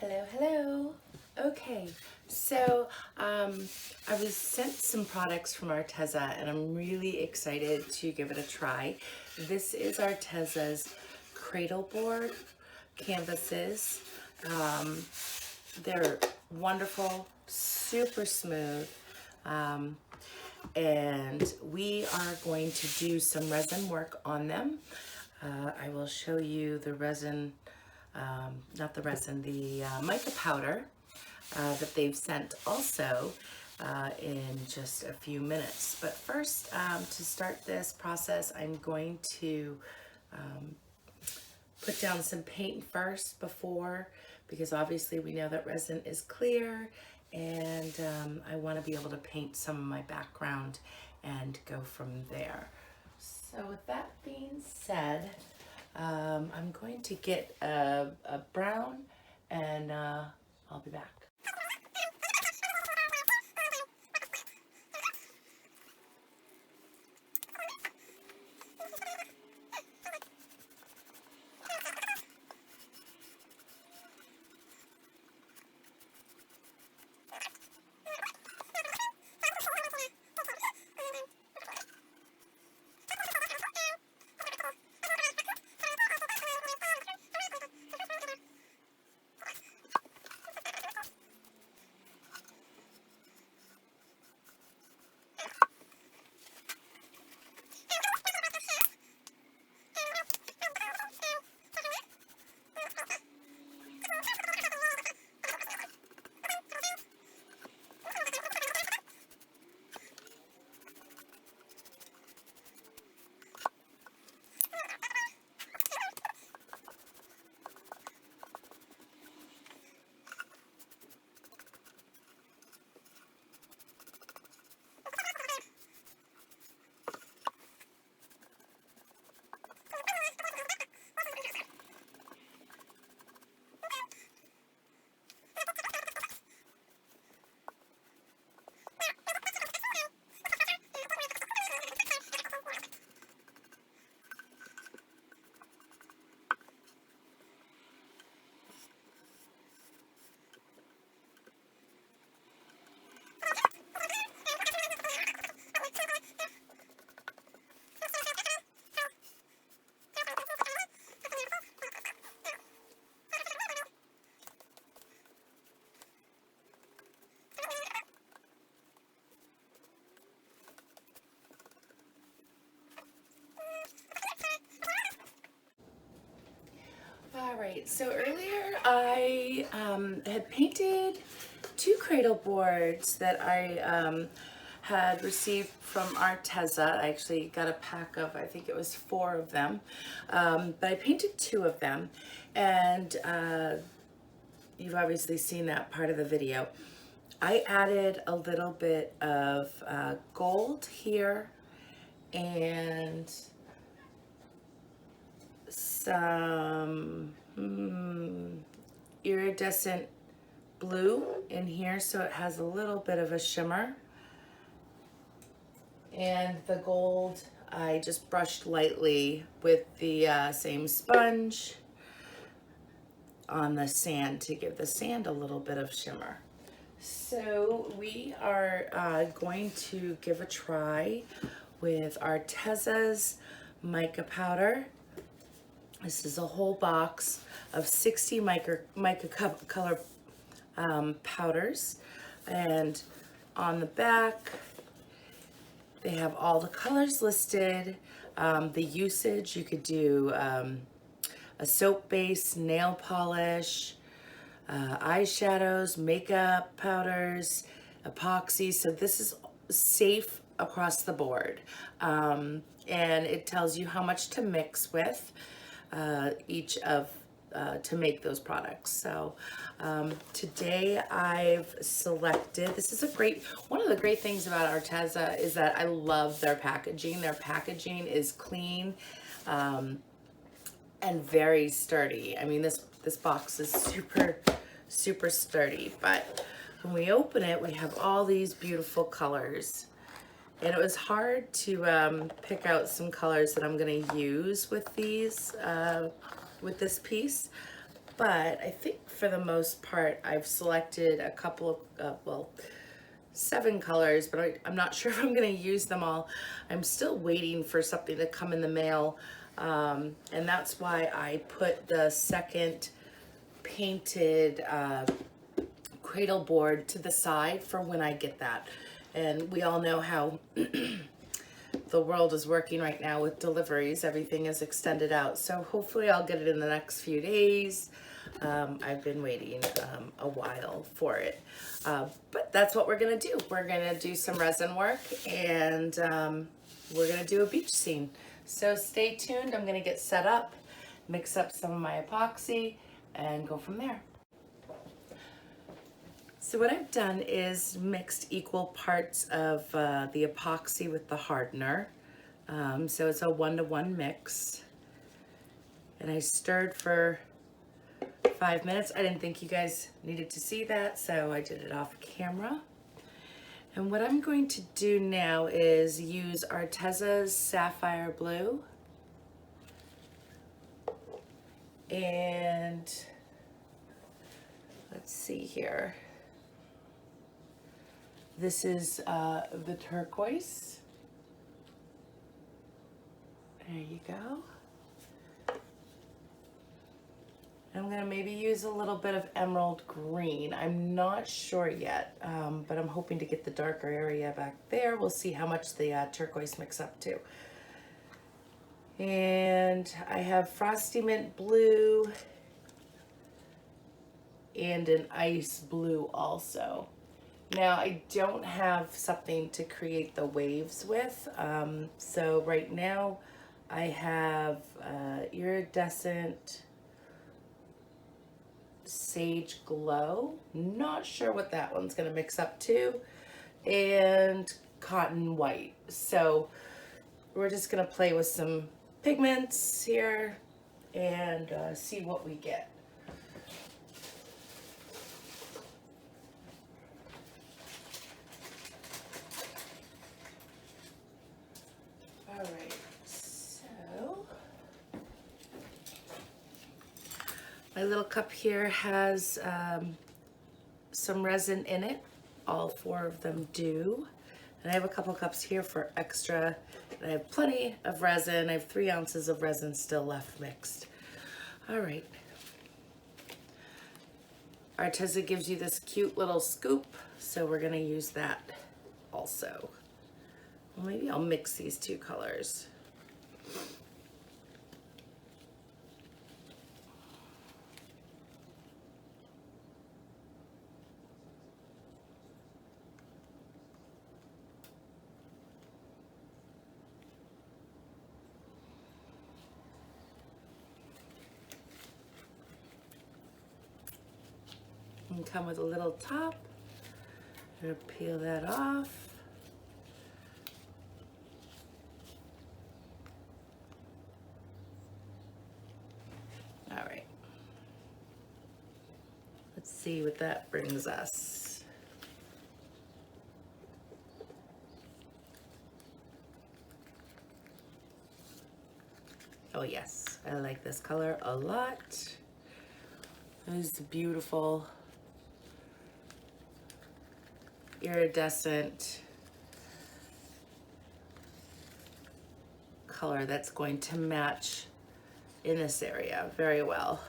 Hello, hello. Okay, so I was sent some products from Arteza and I'm really excited to give it a try. This is Arteza's cradle board canvases. Um, they're wonderful, super smooth, um, and we are going to do some resin work on them. I will show you the resin, not the resin, the mica powder that they've sent also in just a few minutes. But first, to start this process, I'm going to put down some paint first before, because obviously we know that resin is clear, and I want to be able to paint some of my background and go from there. So with that being said, I'm going to get a brown, and I'll be back. All right, so earlier I had painted two cradle boards that I had received from Arteza. I actually got a pack of, I think it was 4 of them, but I painted 2 of them, and you've obviously seen that part of the video. I added a little bit of gold here and some iridescent blue in here, so it has a little bit of a shimmer. And the gold I just brushed lightly with the same sponge on the sand to give the sand a little bit of shimmer. So we are going to give a try with Arteza's mica powder. This is a whole box of 60 mica color powders, and on the back they have all the colors listed, the usage. You could do a soap base, nail polish, eyeshadows, makeup powders, epoxy. So this is safe across the board, and it tells you how much to mix with each of to make those products. So today I've selected, this is one of the great things about Arteza is that I love their packaging. Their packaging is clean and very sturdy. I mean, this box is super sturdy, but when we open it, we have all these beautiful colors. And it was hard to pick out some colors that I'm gonna use with these, with this piece. but I think for the most part, I've selected a couple of, well, 7 colors, but I'm not sure if I'm gonna use them all. I'm still waiting for something to come in the mail, and that's why I put the second painted cradle board to the side for when I get that. And we all know how the world is working right now with deliveries. Everything is extended out. So hopefully I'll get it in the next few days. I've been waiting a while for it. But that's what we're gonna do. We're gonna do some resin work, and we're gonna do a beach scene. So stay tuned. I'm gonna get set up, mix up some of my epoxy, and go from there. So what I've done is mixed equal parts of the epoxy with the hardener. So it's a 1-to-1 mix. And I stirred for 5 minutes. I didn't think you guys needed to see that, so I did it off camera. And what I'm going to do now is use Arteza's Sapphire Blue. And let's see here. This is the turquoise. There you go. I'm gonna maybe use a little bit of emerald green. I'm not sure yet, but I'm hoping to get the darker area back there. We'll see how much the turquoise mix up to. And I have Frosty Mint Blue and an ice blue also. Now I don't have something to create the waves with, so right now I have Iridescent Sage Glow. Not sure what that one's gonna mix up to, and Cotton White. So we're just gonna play with some pigments here and see what we get. All right, so my little cup here has some resin in it. All 4 of them do. And I have a couple cups here for extra. And I have plenty of resin. I have 3 ounces of resin still left mixed. All right. Arteza gives you this cute little scoop, so we're gonna use that also. Well, maybe I'll mix these 2 colors. And come with a little top. I'm gonna peel that off. All right. Let's see what that brings us. Oh yes, I like this color a lot. It is beautiful. Iridescent color that's going to match in this area very well.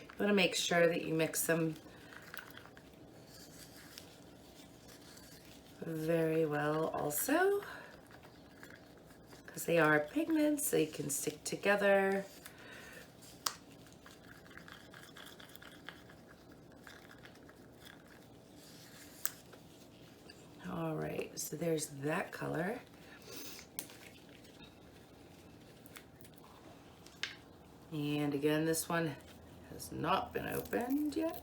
You want to make sure that you mix them very well also, because they are pigments, they can stick together. All right, so there's that color. And again, this one has not been opened yet.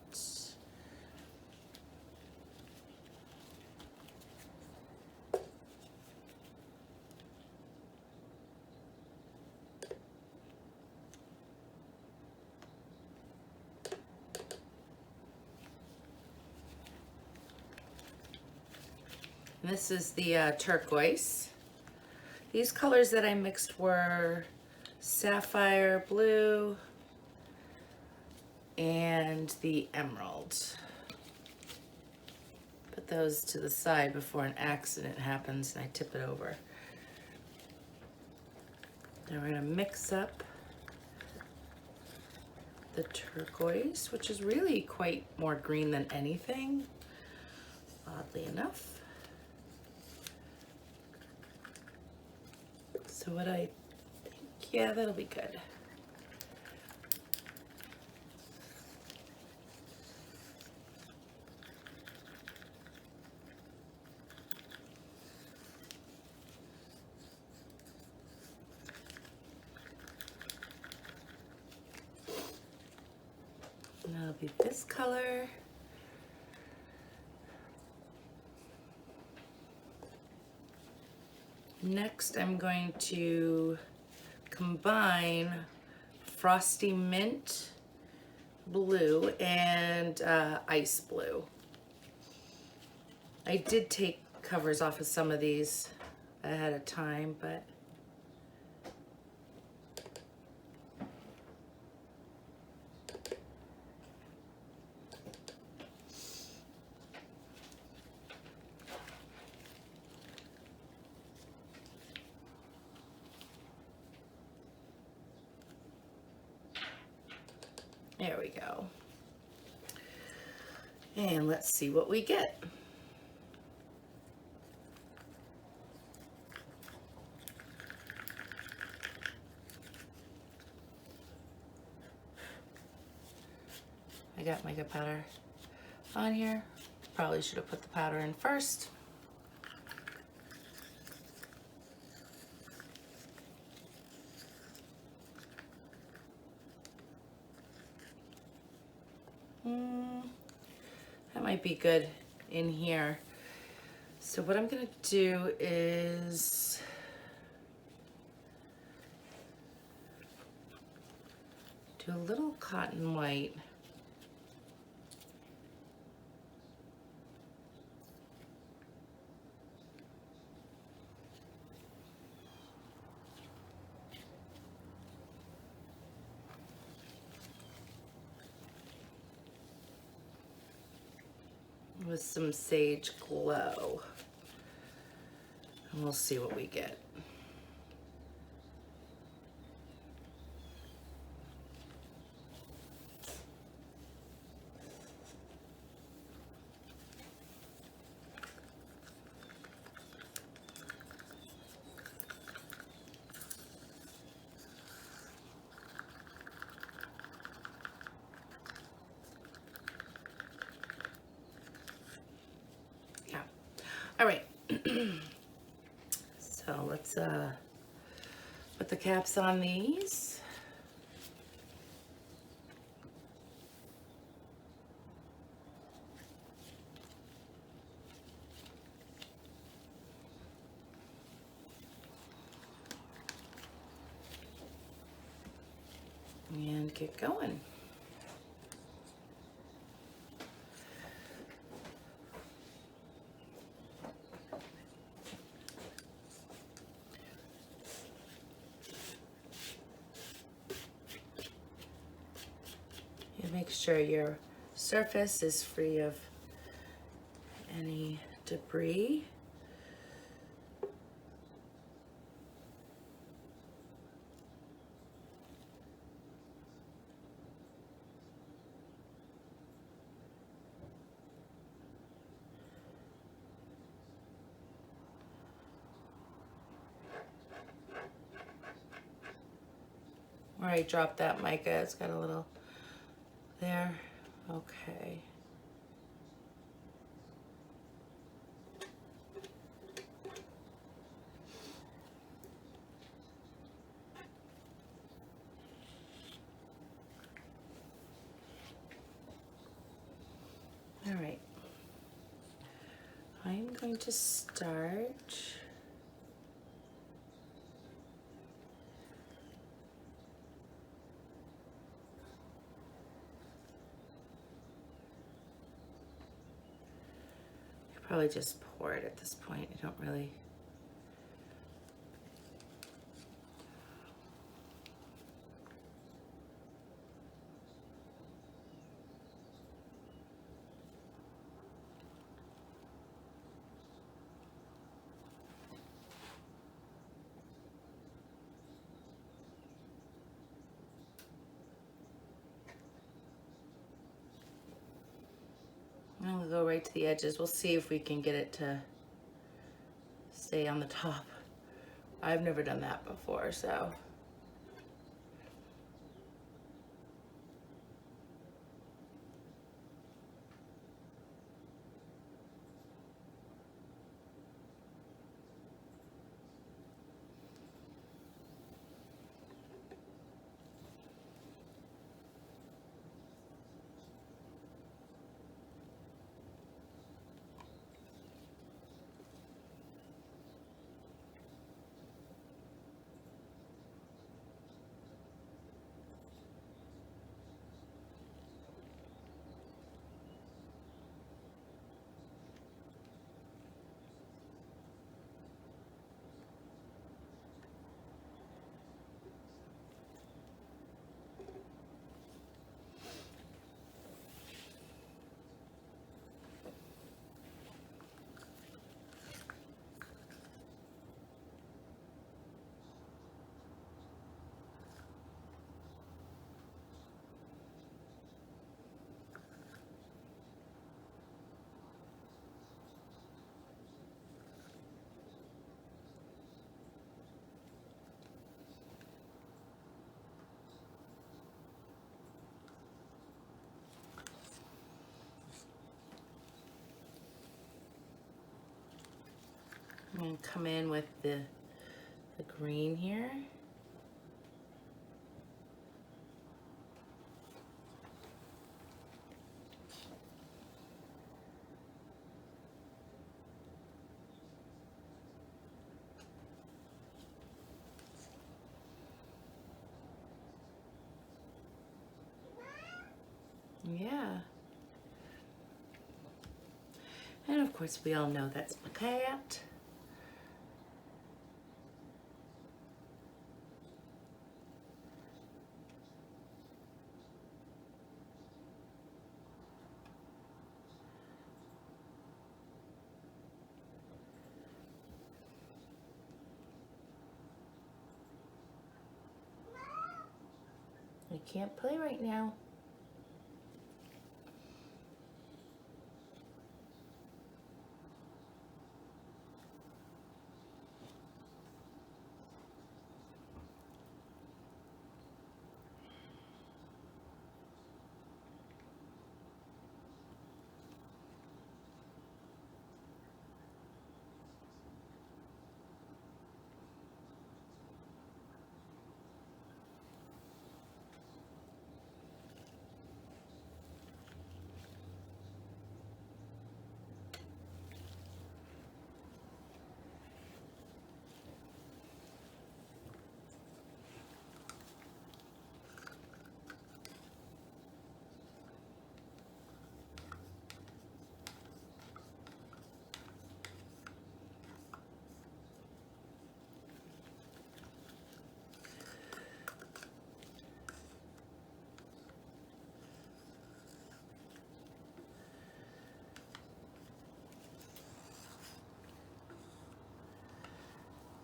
This is the turquoise. These colors that I mixed were sapphire blue, and the emerald. Put those to the side before an accident happens and I tip it over. Now we're gonna mix up the turquoise, which is really quite more green than anything, oddly enough. So what I think, yeah, that'll be good. And that'll be this color. Next, I'm going to combine Frosty Mint blue and ice blue. I did take covers off of some of these ahead of time, but there we go. And let's see what we get. I got mica powder on here. Probably should have put the powder in first. That might be good in here. So what I'm gonna do is do a little cotton white. With some Sage Glow. And we'll see what we get. All right, so let's put the caps on these. And get going. Make sure your surface is free of any debris. Where I dropped that mica, it's got a little there. Okay. All right. I'm going to start probably just pour it at this point. I don't really. I'm gonna go right to the edges. We'll see if we can get it to stay on the top. I've never done that before, so. I'm gonna come in with the green here. Yeah. And of course we all know that's my cat. I can't play right now.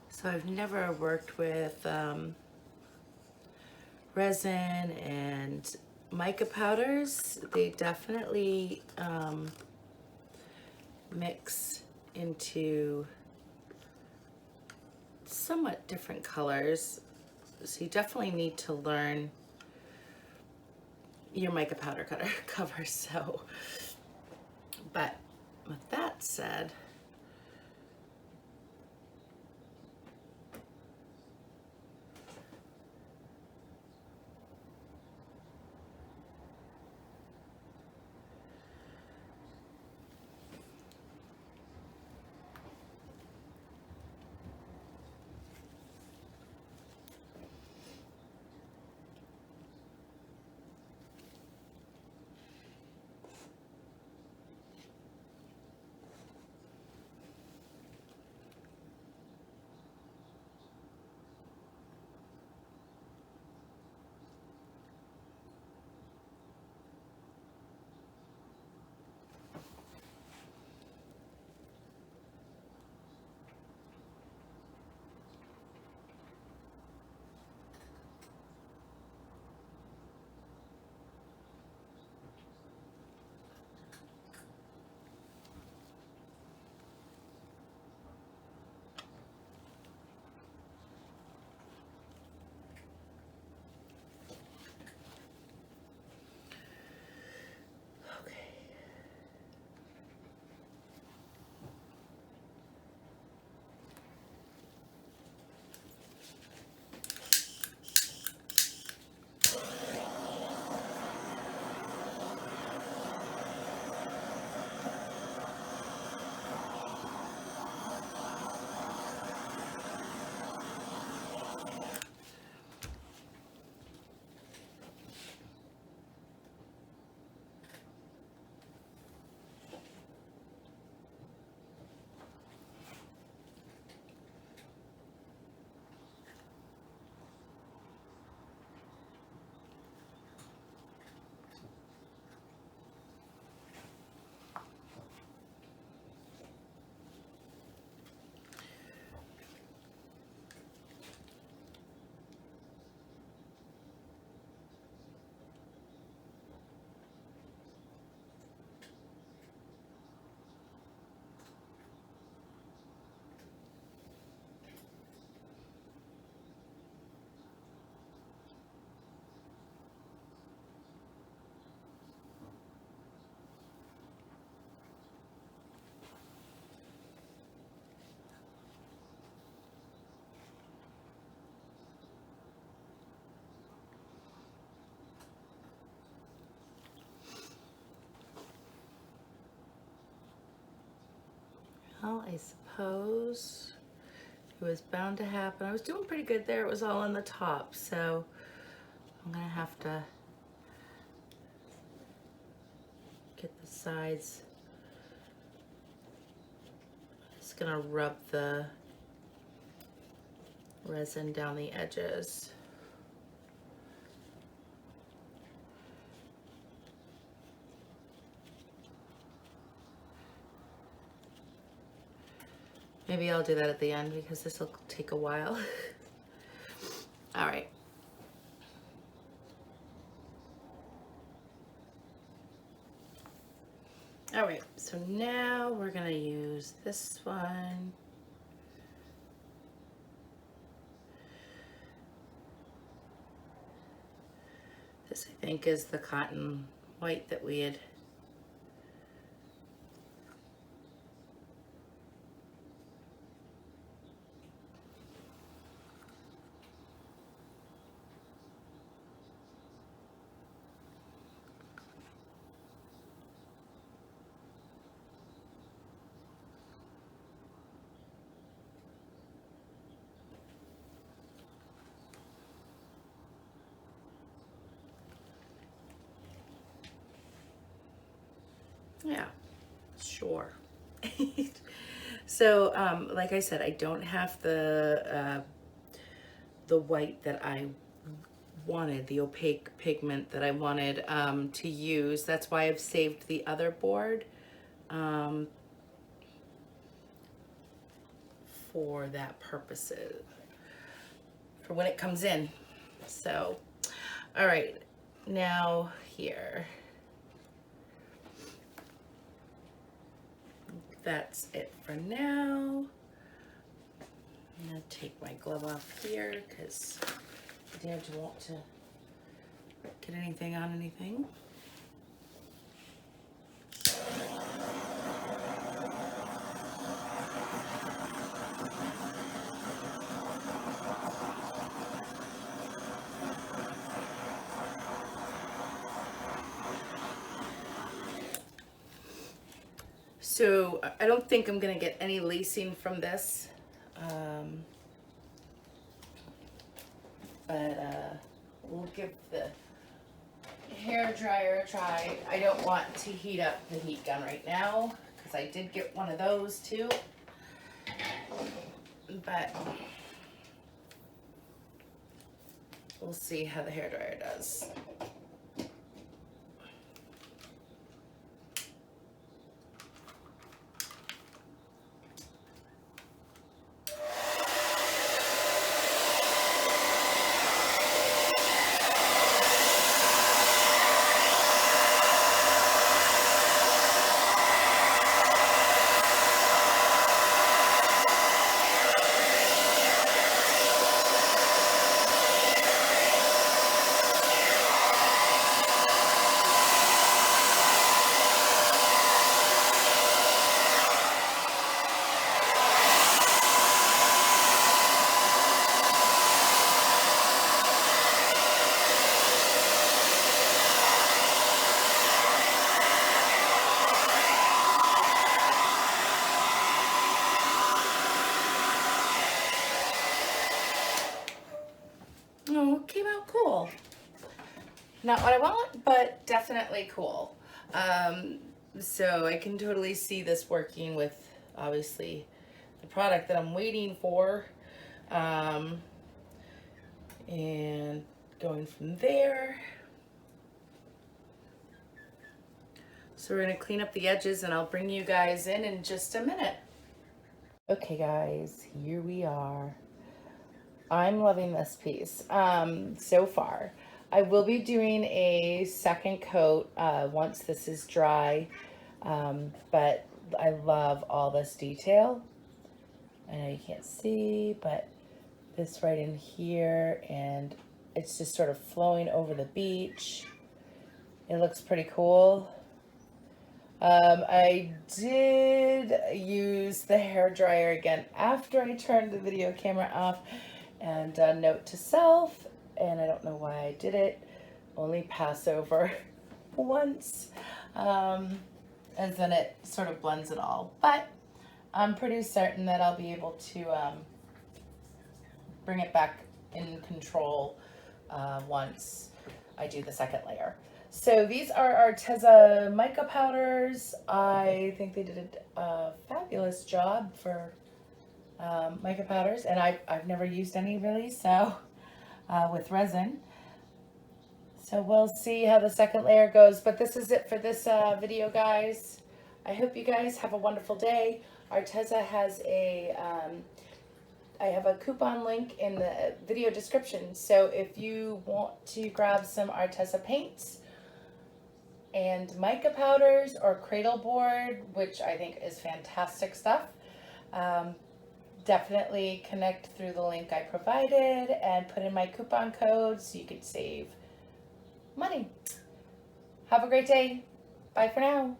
So I've never worked with resin and mica powders. They definitely mix into somewhat different colors. So you definitely need to learn your mica powder cutter cover. So, but with that said, well, I suppose. It was bound to happen. I was doing pretty good there. It was all on the top, so I'm gonna have to get the sides. Just gonna rub the resin down the edges. Maybe I'll do that at the end because this will take a while. All right. All right, so now we're gonna use this one. This, I think, is the cotton white that we had. Yeah, sure. So, like I said, I don't have the white that I wanted, the opaque pigment that I wanted to use. That's why I've saved the other board for that purposes, for when it comes in. So, all right, now here. That's it for now. I'm gonna take my glove off here because I didn't want to get anything on anything. So I don't think I'm gonna get any lacing from this, but we'll give the hair dryer a try. I don't want to heat up the heat gun right now because I did get one of those too, but we'll see how the hair dryer does. Oh, it came out cool. Not what I want, but definitely cool. So I can totally see this working with, obviously, the product that I'm waiting for. And going from there. So we're gonna clean up the edges and I'll bring you guys in just a minute. Okay guys, here we are. I'm loving this piece so far. I will be doing a second coat once this is dry, but I love all this detail. I know you can't see, but this right in here, and it's just sort of flowing over the beach. It looks pretty cool. I did use the hair dryer again after I turned the video camera off, and note to self, and I don't know why I did it, only pass over once, and then it sort of blends it all. But I'm pretty certain that I'll be able to bring it back in control once I do the second layer. So these are Arteza mica powders. I think they did a fabulous job for mica powders, and I've never used any really, so with resin. So we'll see how the second layer goes, but this is it for this video, guys. I hope you guys have a wonderful day. Arteza has I have a coupon link in the video description, so if you want to grab some Arteza paints and mica powders or cradle board, which I think is fantastic stuff, definitely connect through the link I provided and put in my coupon code so you could save money. Have a great day. Bye for now.